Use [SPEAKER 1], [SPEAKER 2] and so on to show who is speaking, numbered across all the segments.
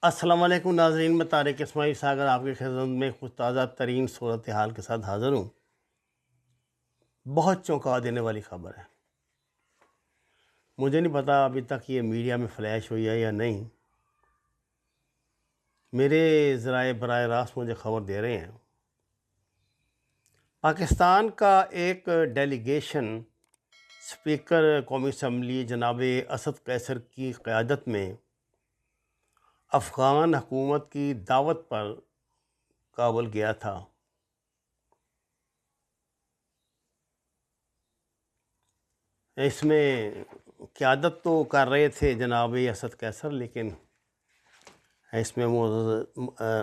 [SPEAKER 1] अस्सलाम वालेकुम नाज़रीन, मैं तारिक इस्माइल सागर आपकी खिदमत में कुछ ताज़ा तरीन सूरत हाल के साथ हाज़िर हूँ। बहुत चौंका देने वाली ख़बर है। मुझे नहीं पता अभी तक ये मीडिया में फ्लैश हुई है या नहीं। मेरे ज़राए बराह रास्त मुझे ख़बर दे रहे हैं, पाकिस्तान का एक डेलीगेशन स्पीकर कौमी असम्बली जनाब असद कैसर की क़यादत में अफ़गान हुकूमत की दावत पर काबुल गया था। इसमें क़यादत तो कर रहे थे जनाब असद कैसर, लेकिन इसमें वो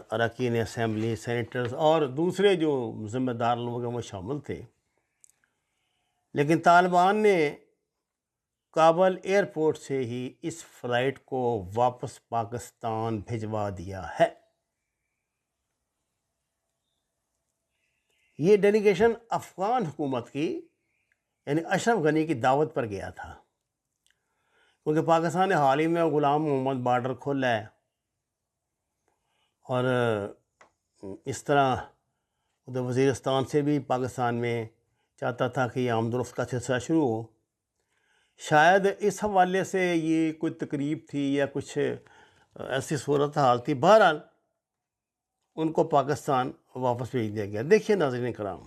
[SPEAKER 1] अरकान असम्बली, सेनेटर्स और दूसरे जो ज़िम्मेदार लोग हैं वो शामिल थे। लेकिन तालिबान ने काबुल एयरपोर्ट से ही इस फ़्लाइट को वापस पाकिस्तान भिजवा दिया है। ये डेलीगेशन अफ़गान हुकूमत की यानी अशरफ गनी की दावत पर गया था, क्योंकि पाकिस्तान ने हाल ही में ग़ुलाम मोहम्मद बॉर्डर खोला है और इस तरह उधर वज़ीरिस्तान से भी पाकिस्तान में चाहता था कि आमदोरफ़्त का सिलसिला शुरू हो। शायद इस हवाले से ये कोई तकरीब थी या कुछ ऐसी सूरत हाल थी। बहरहाल उनको पाकिस्तान वापस भेज दिया गया। देखिए नाज़रीन कराम,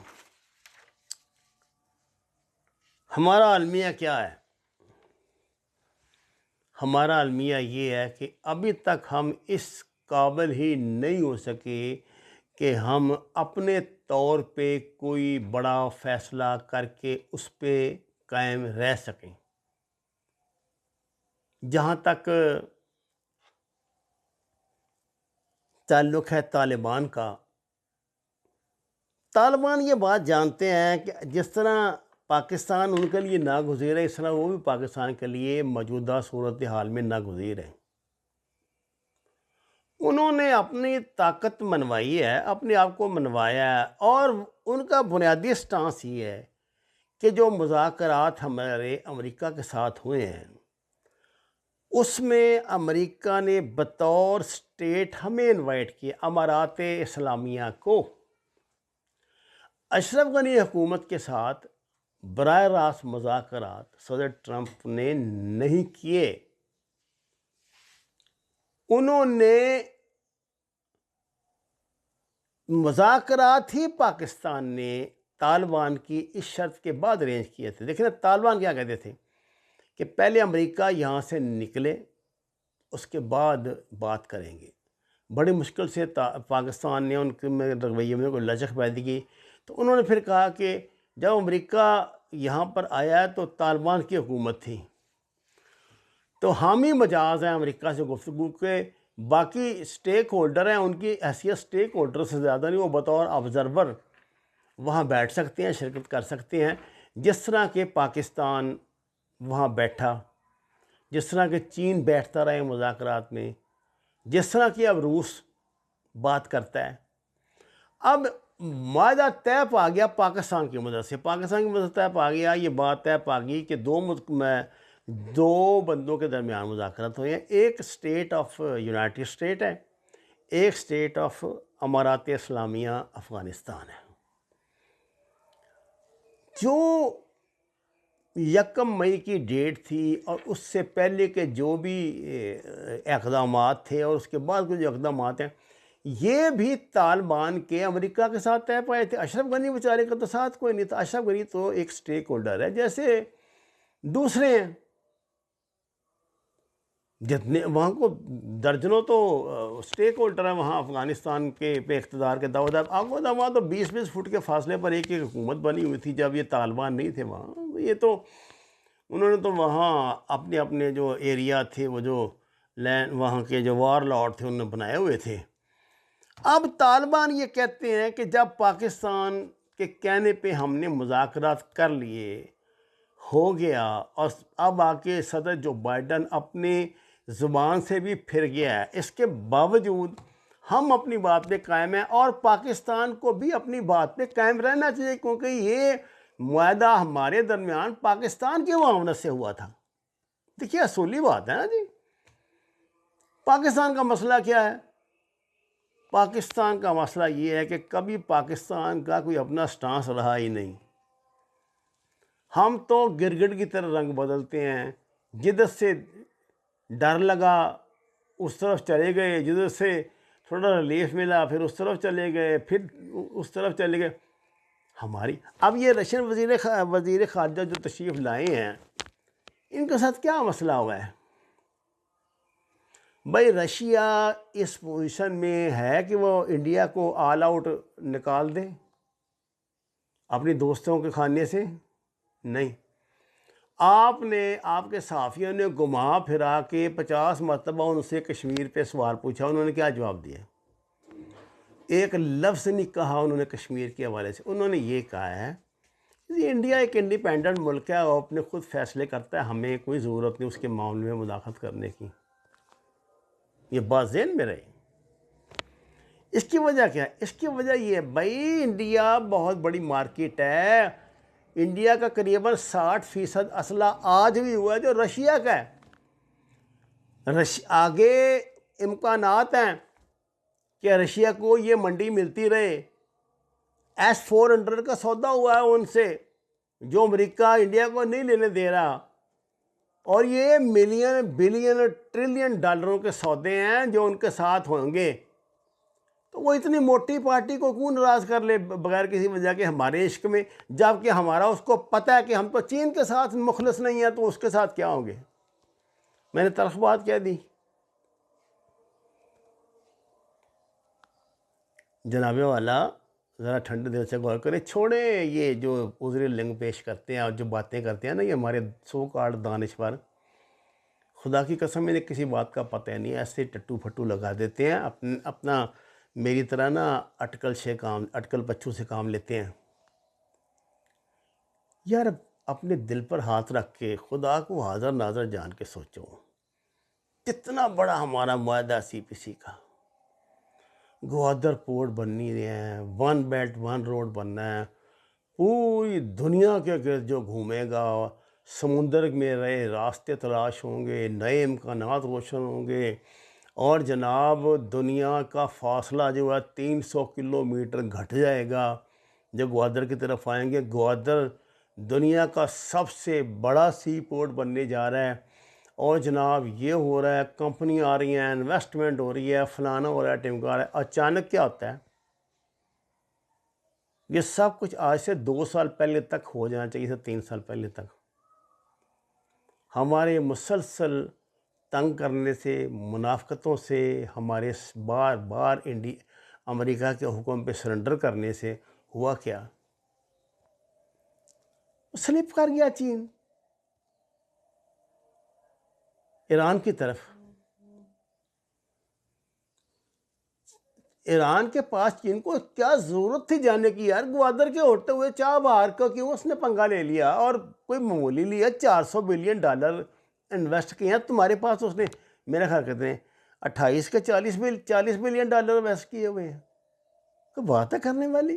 [SPEAKER 1] हमारा अलमिया क्या है? हमारा अलमिया ये है कि अभी तक हम इस काबिल ही नहीं हो सके कि हम अपने तौर पे कोई बड़ा फ़ैसला करके उस पे कायम रह सकें। जहाँ तक ताल्लुक़ है तालिबान का, तालिबान ये बात जानते हैं कि जिस तरह पाकिस्तान उनके लिए नागुज़ीर है, इस तरह वो भी पाकिस्तान के लिए मौजूदा सूरत हाल में नागुज़ीर है। उन्होंने अपनी ताकत मनवाई है, अपने आप को मनवाया है और उनका बुनियादी स्टांस ये है कि जो मुज़ाकरात हमारे अमेरिका के साथ हुए हैं, उसमें अमेरिका ने बतौर स्टेट हमें इनवाइट किया, अमारात इस्लामिया को। अशरफ गनी हुकूमत के साथ बराह रास्त मुज़ाकरात सदर ट्रंप ने नहीं किए। उन्होंने मुज़ाकरात ही पाकिस्तान ने तालिबान की इस शर्त के बाद अरेंज किए थे। देखिए ना, तालिबान क्या कहते थे कि पहले अमेरिका यहाँ से निकले, उसके बाद बात करेंगे। बड़ी मुश्किल से पाकिस्तान ने उनके रवैये में कोई लचक पैदा की, तो उन्होंने फिर कहा कि जब अमेरिका यहाँ पर आया तो तालिबान की हुकूमत थी, तो हम ही मजाज हैं अमेरिका से गुफ्तगू के, बाकी स्टेक होल्डर हैं, उनकी हैसियत स्टेक होल्डर से ज़्यादा नहीं, वो बतौर ऑब्ज़र्वर वहाँ बैठ सकते हैं, शिरकत कर सकते हैं। जिस तरह के पाकिस्तान वहाँ बैठा, जिस तरह के चीन बैठता रहे मुज़ाकरात में, जिस तरह की अब रूस बात करता है। अब मायदा तय पा गया पाकिस्तान की मदद से, पाकिस्तान की मदद तय पा गया, ये बात तय पा गई कि दो बंदों के दरमियान मुज़ाकरात हुए हैं। एक स्टेट ऑफ यूनाइटेड स्टेट है, एक स्टेट ऑफ अमारात इस्लामिया अफ़गानिस्तान है। जो 1 मई की डेट थी और उससे पहले के जो भी इक़दामात थे और उसके बाद के जो इक़दामात हैं, ये भी तालिबान के अमेरिका के साथ तय पाए थे। अशरफ गनी बेचारे का तो साथ कोई नहीं था। अशरफ गनी तो एक स्टेक होल्डर है, जैसे दूसरे हैं जितने वहाँ को दर्जनों तो स्टेक होल्डर हैं वहाँ अफ़गानिस्तान के पे इक़्तिदार के दावेदार। आपको पता वहाँ तो 20-20 फुट के फासले पर एक एक हुकूमत बनी हुई थी जब ये तालिबान नहीं थे वहाँ। ये तो उन्होंने तो वहाँ अपने अपने जो एरिया थे, वो जो लैंड वहाँ के जो वार लॉर्ड थे उन्होंने बनाए हुए थे। अब तालिबान ये कहते हैं कि जब पाकिस्तान के कहने पे हमने मुज़ाकरात कर लिए, हो गया, और अब आके सदर जो बाइडन अपने ज़ुबान से भी फिर गया है, इसके बावजूद हम अपनी बात पे कायम हैं और पाकिस्तान को भी अपनी बात पे कायम रहना चाहिए, क्योंकि ये मुआहदा हमारे दरमियान पाकिस्तान की मुआवनत से हुआ था। देखिए असूली बात है ना जी। पाकिस्तान का मसला क्या है? पाकिस्तान का मसला ये है कि कभी पाकिस्तान का कोई अपना स्टांस रहा ही नहीं। हम तो गिरगिट की तरह रंग बदलते हैं, जिधर से डर लगा उस तरफ चले गए, जिधर से थोड़ा रिलीफ मिला फिर उस तरफ चले गए, फिर उस तरफ चले गए। हमारी अब ये रशियन वज़ीर ख़ारजा जो तशरीफ़ लाए हैं, इनके साथ क्या मसला हुआ है? भाई रशिया इस पोजीशन में है कि वो इंडिया को ऑल आउट निकाल दे अपने दोस्तों के खाने से? नहीं। आपने आपके सहाफ़ियों ने घुमा फिरा के 50 मरतबा उनसे कश्मीर पे सवाल पूछा, उन्होंने क्या जवाब दिया? एक लफ्ज़ नहीं कहा उन्होंने कश्मीर के हवाले से। उन्होंने ये कहा है कि इंडिया एक इंडिपेंडेंट मुल्क है और अपने खुद फैसले करता है, हमें कोई ज़रूरत नहीं उसके मामले में मुदाखलत करने की। ये बात ज़हन में रही। इसकी वजह क्या है? इसकी वजह ये है भाई, इंडिया बहुत बड़ी मार्केट है। इंडिया का करीबन 60% असला आज भी हुआ है जो रशिया का है। आगे इम्कानात हैं कि रशिया को ये मंडी मिलती रहे। S-400 का सौदा हुआ है उनसे, जो अमेरिका इंडिया को नहीं लेने दे रहा। और ये मिलियन बिलियन ट्रिलियन डॉलरों के सौदे हैं जो उनके साथ होंगे। तो वो इतनी मोटी पार्टी को क्यों नाराज़ कर ले बगैर किसी वजह के हमारे इश्क में, जबकि हमारा उसको पता है कि हम तो चीन के साथ मुखलिस नहीं है, तो उसके साथ क्या होंगे? मैंने तल्ख बात कह दी। जनाबे वाला ज़रा ठंडे दिल से गौर करें, छोड़ें ये जो उज़रे लिंग पेश करते हैं और जो बातें करते हैं ना ये हमारे सो कार्ड दानिशवर। खुदा की कसम इन्हें किसी बात का पता नहीं, ऐसे टट्टू फट्टू लगा देते हैं, अपना मेरी तरह ना अटकल पच्चू से काम लेते हैं। यार अपने दिल पर हाथ रख के खुदा को हाज़र नाज़र जान के सोचो, कितना बड़ा हमारा मुआहदा CPC का। ग्वादर पोर्ट बननी है, 1 बेल्ट 1 रोड बनना है, पूरी दुनिया के गिर्द जो घूमेगा समुंदर में रहे रास्ते तलाश होंगे, नए इम्कानात रोशन होंगे। और जनाब दुनिया का फासला जो है 300 किलोमीटर घट जाएगा जब ग्वादर की तरफ आएंगे। ग्वादर दुनिया का सबसे बड़ा सी पोर्ट बनने जा रहा है। और जनाब ये हो रहा है, कंपनी आ रही हैं, इन्वेस्टमेंट हो रही है, फलाना हो रहा है, टिमका रहा है। अचानक क्या होता है? ये सब कुछ आज से 2 साल पहले तक हो जाना चाहिए था, 3 साल पहले तक। हमारे मुसलसल तंग करने से, मुनाफकतों से, हमारे बार बार अमेरिका के हुक्म पे सरेंडर करने से हुआ क्या? स्लिप कर गया चीन ईरान की तरफ। ईरान के पास चीन को क्या ज़रूरत थी जाने की यार? ग्वादर के होते हुए चाबहार को क्यों उसने पंगा ले लिया? और कोई मामूली लिया, $400 बिलियन इन्वेस्ट किए हैं तुम्हारे पास उसने। मेरा ख्याल कहते हैं 28 के 40 बिलियन डॉलर इन्वेस्ट किए हुए हैं। तो बात है करने वाली।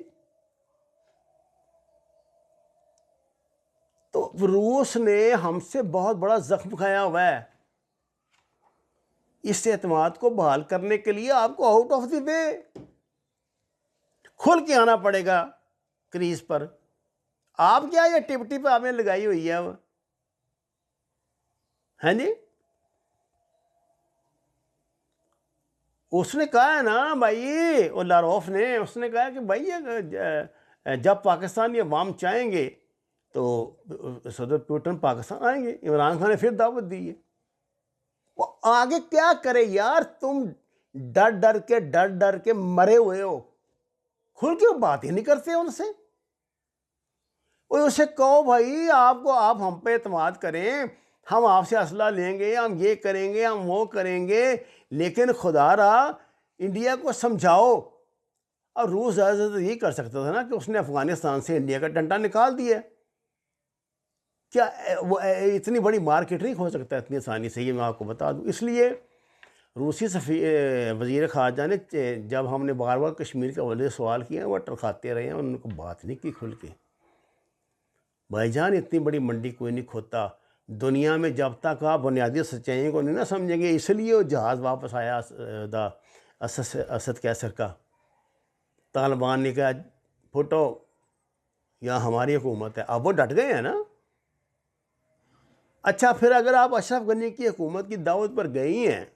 [SPEAKER 1] तो रूस ने हमसे बहुत बड़ा जख्म खाया हुआ है। इस एतमाद को बहाल करने के लिए आपको आउट ऑफ द वे खुल के आना पड़ेगा क्रीज पर। आप क्या ये टिप टिप आपने लगाई हुई है वो, हैं जी? उसने कहा है ना भाई, वो लारोफ ने, उसने कहा कि भाई जब पाकिस्तानी अवाम चाहेंगे तो सदर पुतिन पाकिस्तान आएंगे। इमरान खान ने फिर दावत दी है। वो आगे क्या करे यार? तुम डर डर के मरे हुए हो, खुल के बात ही नहीं करते उनसे। वो उसे कहो भाई आप हम पे एतमाद करें, हम आपसे असला लेंगे, हम ये करेंगे, हम वो करेंगे, लेकिन खुदारा इंडिया को समझाओ। और रूस ज़्यादा तो यही कर सकता था ना कि उसने अफ़गानिस्तान से इंडिया का डंडा निकाल दिया। क्या वो इतनी बड़ी मार्केट नहीं हो सकता इतनी आसानी से, ये मैं आपको बता दूं। इसलिए रूसी वज़ीर ख़ारजा ने जब हमने बार बार कश्मीर के हवाले से सवाल किया, वह टरखाते रहे हैं, उनको बात नहीं की खुल के। भाईजान इतनी बड़ी मंडी कोई नहीं खोता। दुनिया में जब तक आप बुनियादी सच्चाइयों को नहीं ना समझेंगे, इसलिए वो जहाज़ वापस आया असद कैसर का। तालिबान ने कहा फुटो, यहाँ हमारी हुकूमत है। अब वो डट गए हैं ना। अच्छा, फिर अगर आप अशरफ गनी की हुकूमत की दावत पर गई हैं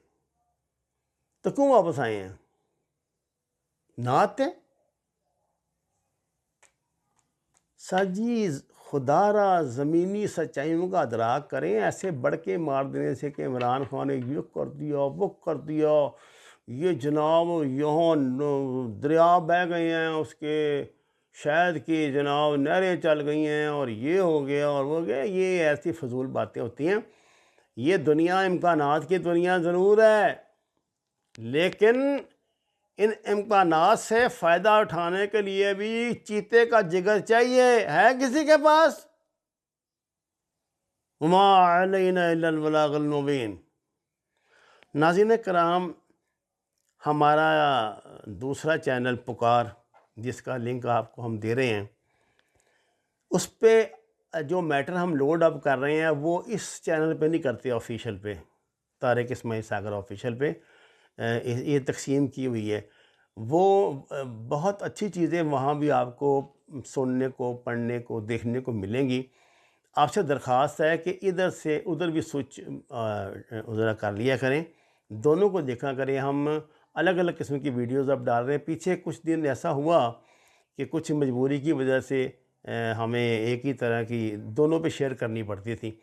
[SPEAKER 1] तो क्यों वापस आए हैं? ना आते। साजी खुदारा ज़मीनी सच्चाइयों का अदराक करें। ऐसे बड़के मार देने से कि इमरान खान ने ये कर दिया, वो कर दिया, ये जनाब यहाँ दरिया बह गए हैं, उसके शायद की जनाब नहरें चल गई हैं, और ये हो गया और वो गया, ये ऐसी फजूल बातें होती हैं। ये दुनिया इम्कानात की दुनिया ज़रूर है, लेकिन इन इम्कानात से फ़ायदा उठाने के लिए भी चीते का जिगर चाहिए। है किसी के पास? वमा अलैना इल्लल बलागुल मुबीन। नाज़रीन कराम, हमारा दूसरा चैनल पुकार, जिसका लिंक आपको हम दे रहे हैं, उस पे जो मैटर हम लोड अप कर रहे हैं वो इस चैनल पे नहीं करते, ऑफिशियल पे, तारिक इस्माइल सागर ऑफिशियल पे ये तकसीम की हुई है। वो बहुत अच्छी चीज़ें वहाँ भी आपको सुनने को, पढ़ने को, देखने को मिलेंगी। आपसे दरख्वास्त है कि इधर से उधर भी स्विच उधर कर लिया करें, दोनों को देखा करें। हम अलग अलग किस्म की वीडियोज़ अब डाल रहे हैं। पीछे कुछ दिन ऐसा हुआ कि कुछ मजबूरी की वजह से हमें एक ही तरह की दोनों पे शेयर करनी पड़ती थी।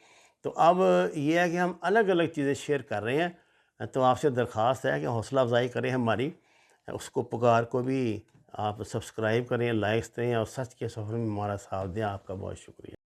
[SPEAKER 1] तो अब ये है कि हम अलग अलग चीज़ें शेयर कर रहे हैं। तो आपसे दरख्वास्त है कि हौसला अफजाई करें हमारी, उसको पुकार को भी आप सब्सक्राइब करें, लाइक्स दें और सच के सफ़र में हमारा साथ दें। आपका बहुत शुक्रिया।